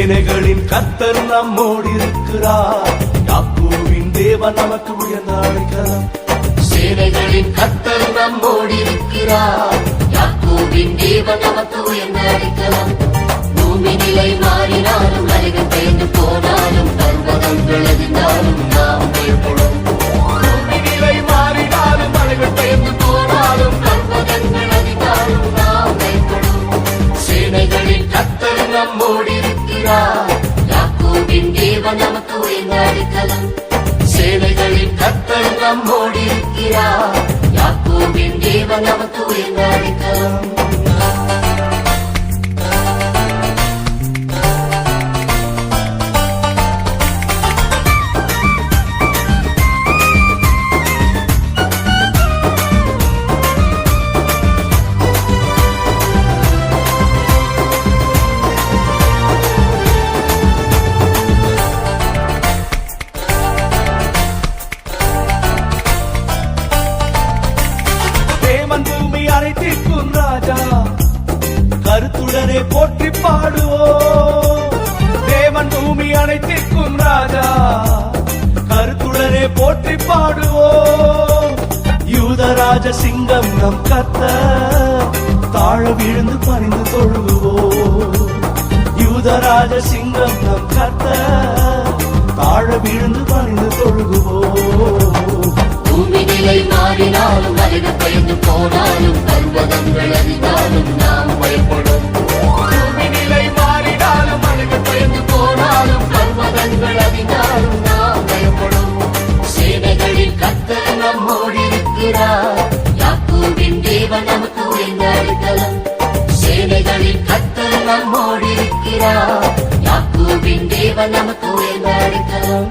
சேனைகளின் கர்த்தர் நம்மோடு இருக்கிறார். யாக்கோபின் தேவன் நமக்கு உயர்ந்த அடைக்கலம். சேனைகளின் கர்த்தர் நம்மோடு இருக்கிறார். யாக்கோபின் தேவன் நமக்கு உயர்ந்த அடைக்கலம். பூமி நிலை மாறினாலும் அலைகள் பெயர்ந்து போனாலும் பர்வதங்கள் அதிர்ந்தாலும் நாம் பயப்படும். பூமி நிலை மாறினாலும் அலைகள் பெயர்ந்து போனாலும் பர்வதங்கள் அதிர்ந்தாலும் நாம் பயப்படும். சேனைகளின் கர்த்தர் நம்மோடு இருக்கிறார். யாக்கோபின் தேவன் நமக்கு உயர்ந்த அடைக்கலம். சேனைகளின் கர்த்தர் நம்மோடு இருக்கிறார். யாக்கோபின் தேவன் நமக்கு உயர்ந்த அடைக்கலம். பூமி அனைத்திற்கும் ராஜா கருத்துடனே போற்றி பாடுவோம். தேவன் பூமி அனைத்திற்கும் ராஜா கருத்துடனே போற்றி பாடுவோம். யூதராஜ சிங்கம் நம் கர்த்தர் தாழ விழுந்து பணிந்து தொழுவோம். யூதராஜ சிங்கம் நம் கர்த்தர் தாழ விழுந்து பணிந்து தொழுவோம். பூமி நிலை மாறினாலும் அலைகள் பெயர்ந்து போனாலும் பர்வதங்கள் அறிந்தாலும் நாம் பயப்படும். பூமி நிலை மாறினாலும் அலைகள் பெயர்ந்து போனாலும் பர்வதங்கள் அறிந்தாலும் நாம் பயப்படும். சேனைகளின் கர்த்தர் நம்மோடு இருக்கிறார். யாக்கோபின் தேவன் நமக்கு உயர்ந்த அடைக்கலம். சேனைகளின் கர்த்தர் நம்மோடு இருக்கிறார். யாக்கோபின் தேவன் நமக்கு உயர்ந்த அடைக்கலம்.